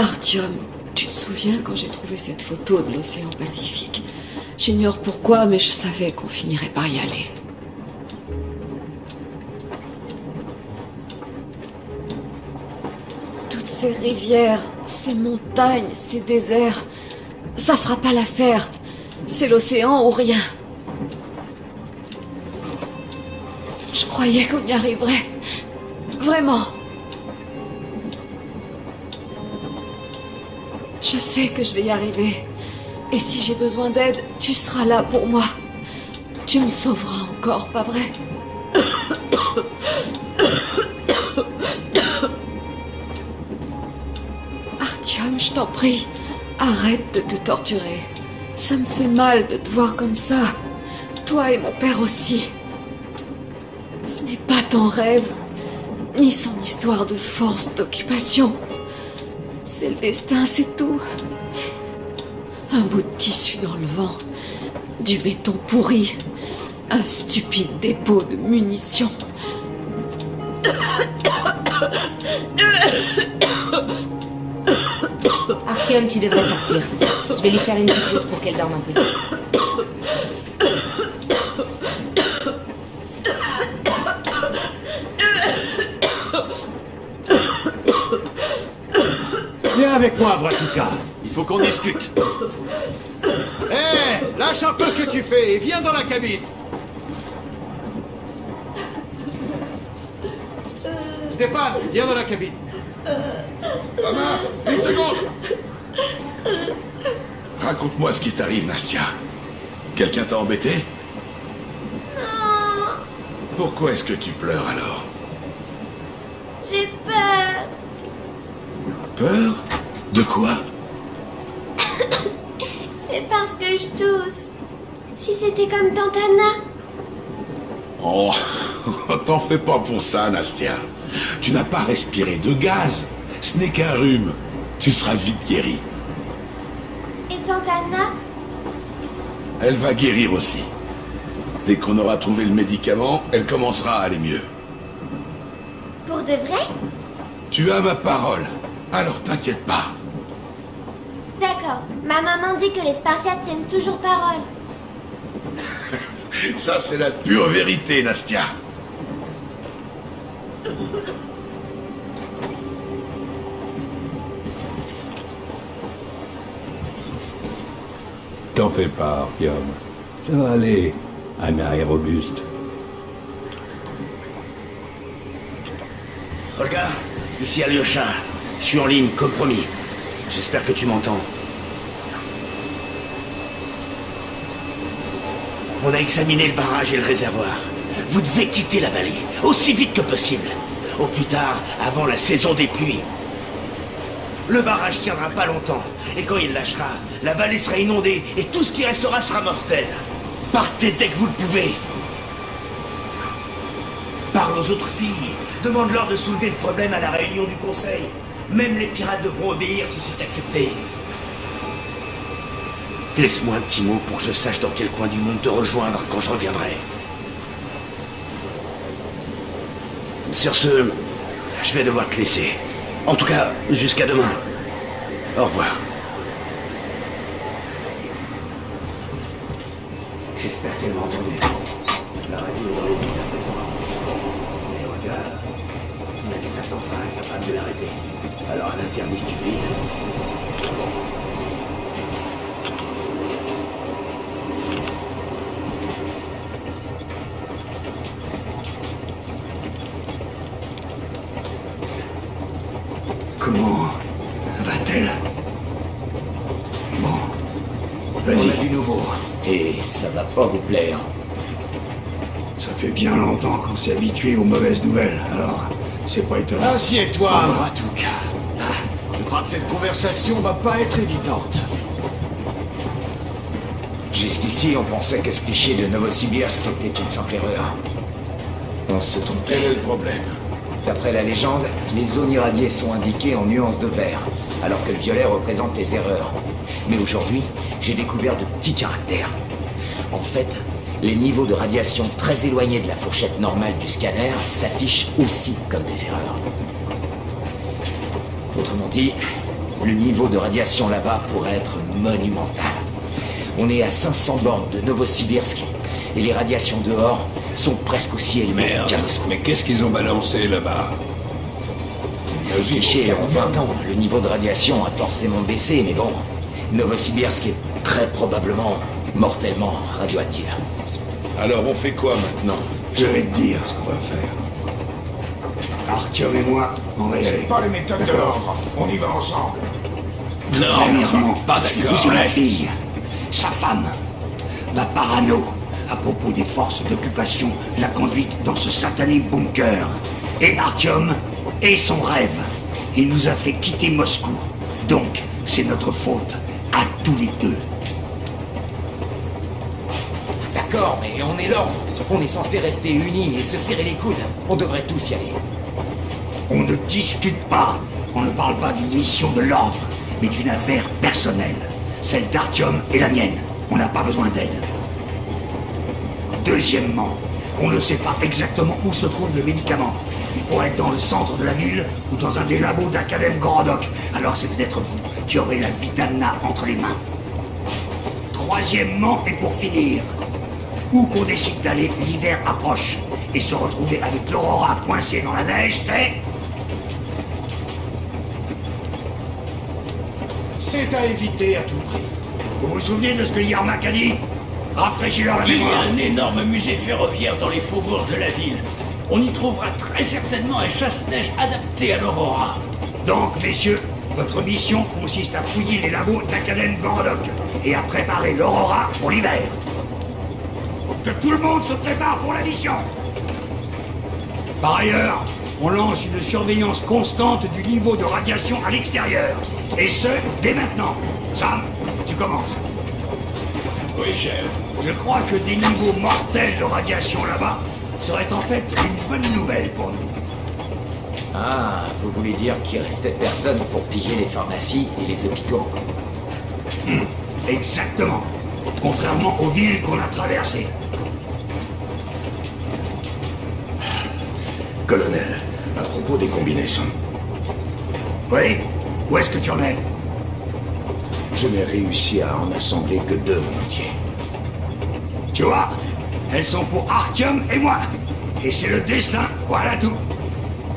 Artyom, tu te souviens quand j'ai trouvé cette photo de l'océan Pacifique? J'ignore pourquoi, mais je savais qu'on finirait par y aller. Toutes ces rivières, ces montagnes, ces déserts, ça fera pas l'affaire. C'est l'océan ou rien. Je croyais qu'on y arriverait. Vraiment. Je sais que je vais y arriver. Et si j'ai besoin d'aide, tu seras là pour moi. Tu me sauveras encore, pas vrai? Artyom, je t'en prie, arrête de te torturer. Ça me fait mal de te voir comme ça. Toi et mon père aussi. Ce n'est pas ton rêve, ni son histoire de force d'occupation. C'est le destin, c'est tout. Un bout de tissu dans le vent, du béton pourri, un stupide dépôt de munitions. Artyom, tu devrais sortir. Je vais lui faire une piqûre pour qu'elle dorme un peu. Viens avec moi, Bratuka. Il faut qu'on discute. Hé, lâche un peu ce que tu fais et viens dans la cabine. Stéphane, viens dans la cabine. Ça marche. Une seconde. Raconte-moi ce qui t'arrive, Nastia. Quelqu'un t'a embêté? Non, Pourquoi est-ce que tu pleures alors? j'ai peur. Peur? De quoi? C'est parce que je tousse. Si c'était comme Tante Anna. Oh, t'en fais pas pour ça, Nastia. Tu n'as pas respiré de gaz. Ce n'est qu'un rhume. Tu seras vite guéri. Et Tante Anna? Elle va guérir aussi. Dès qu'on aura trouvé le médicament, elle commencera à aller mieux. Pour de vrai? Tu as ma parole, alors t'inquiète pas. D'accord. Ma maman dit que les Spartiates tiennent toujours parole. Ça, c'est la pure vérité, Nastia. T'en fais pas, Artyom. Ça va aller. Anna est robuste. Olga, ici Alyosha. Je suis en ligne, comme promis. J'espère que tu m'entends. On a examiné le barrage et le réservoir. Vous devez quitter la vallée, aussi vite que possible. Au plus tard, avant la saison des pluies. Le barrage tiendra pas longtemps, et quand il lâchera, la vallée sera inondée, et tout ce qui restera sera mortel. Partez dès que vous le pouvez. Parle aux autres filles. Demande-leur de soulever le problème à la réunion du conseil. Même les pirates devront obéir si c'est accepté. Laisse-moi un petit mot pour que je sache dans quel coin du monde te rejoindre quand je reviendrai. Sur ce, je vais devoir te laisser. En tout cas, jusqu'à demain. Au revoir. J'espère qu'elle m'a entendu. La radio est dans l'église après toi. Mais regarde, même Satan sera incapable de l'arrêter. Alors un interdit stupide. Comment va-t-elle? Bon, On a vas-y. du nouveau. Et ça va pas vous plaire. Ça fait bien longtemps qu'on s'est habitué aux mauvaises nouvelles, alors c'est pas étonnant. Assieds-toi, Au revoir. Bratuka. Je crois que cette conversation va pas être évidente. Jusqu'ici, on pensait que ce cliché de Novosibirsk était une simple erreur. On se Quel trompait. est le problème? D'après la légende, les zones irradiées sont indiquées en nuances de vert, alors que le violet représente les erreurs. Mais aujourd'hui, j'ai découvert de petits caractères. En fait, les niveaux de radiation très éloignés de la fourchette normale du scanner s'affichent aussi comme des erreurs. Autrement dit, Le niveau de radiation là-bas pourrait être monumental. On est à 500 bornes de Novosibirsk, et les radiations dehors sont presque aussi élevées Merde, qu'à Moscou. mais qu'est-ce qu'ils ont balancé là-bas? C'est cliché, en 20 ans, le niveau de radiation a forcément baissé, mais bon, Novosibirsk est très probablement mortellement radioactif. Alors on fait quoi maintenant? Je vais te dire ce qu'on va faire. Artyom et moi, on va y aller. C'est pas les méthodes de l'ordre. On y va ensemble. Premièrement, pas c'est d'accord. sur la fille, sa femme. La parano, à propos des forces d'occupation, l'a conduite dans ce satané bunker. Et Artyom, et son rêve. Il nous a fait quitter Moscou. Donc, c'est notre faute, à tous les deux. D'accord, mais on est l'ordre. On est censé rester unis et se serrer les coudes. On devrait tous y aller. On ne discute pas. On ne parle pas d'une mission de l'ordre, mais d'une affaire personnelle. Celle d'Artyom et la mienne. On n'a pas besoin d'aide. Deuxièmement, on ne sait pas exactement où se trouve le médicament. Il pourrait être dans le centre de la ville ou dans un des labos d'Academ Gorodok. Alors c'est peut-être vous qui aurez la vie d'Anna entre les mains. Troisièmement, et pour finir, où qu'on décide d'aller, l'hiver approche. Et se retrouver avec l'Aurora coincée dans la neige, c'est... C'est à éviter à tout prix. Vous vous souvenez de ce que Yermak a dit? Rafraîchis-leur la Il y mémoire. a un énorme musée ferroviaire dans les faubourgs de la ville. On y trouvera très certainement un chasse-neige adapté à l'Aurora. Donc, messieurs, votre mission consiste à fouiller les labos d'Academ Gorodok et à préparer l'Aurora pour l'hiver. Que tout le monde se prépare pour la mission. Par ailleurs, on lance une surveillance constante du niveau de radiation à l'extérieur. Et ce, dès maintenant. Sam, tu commences. Oui, chef. Je crois que des niveaux mortels de radiation là-bas seraient en fait une bonne nouvelle pour nous. Ah, vous voulez dire qu'il restait personne pour piller les pharmacies et les hôpitaux? Exactement. Contrairement aux villes qu'on a traversées. Colonel, à propos des combinaisons, Oui? Où est-ce que tu en es? je n'ai réussi à en assembler que 2 en entier. Tu vois? Elles sont pour Artyom et moi. Et c'est le destin, voilà tout.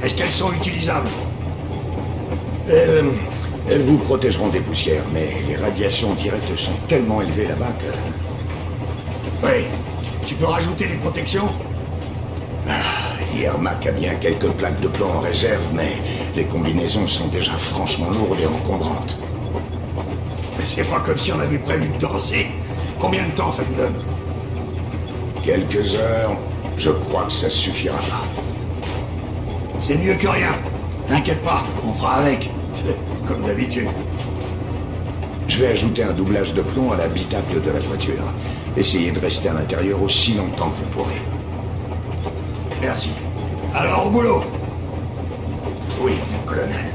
Est-ce qu'elles sont utilisables? Elles vous protégeront des poussières, mais les radiations directes sont tellement élevées là-bas que... Oui. Tu peux rajouter des protections? Yermak a bien quelques plaques de plomb en réserve, mais les combinaisons sont déjà franchement lourdes et encombrantes. C'est pas comme si on avait prévu de danser. Combien de temps ça nous donne? Quelques heures, je crois que ça suffira pas. C'est mieux que rien. T'inquiète pas, on fera avec. Comme d'habitude. Je vais ajouter un doublage de plomb à l'habitacle de la voiture. Essayez de rester à l'intérieur aussi longtemps que vous pourrez. Merci. Alors au boulot. Oui, mon colonel.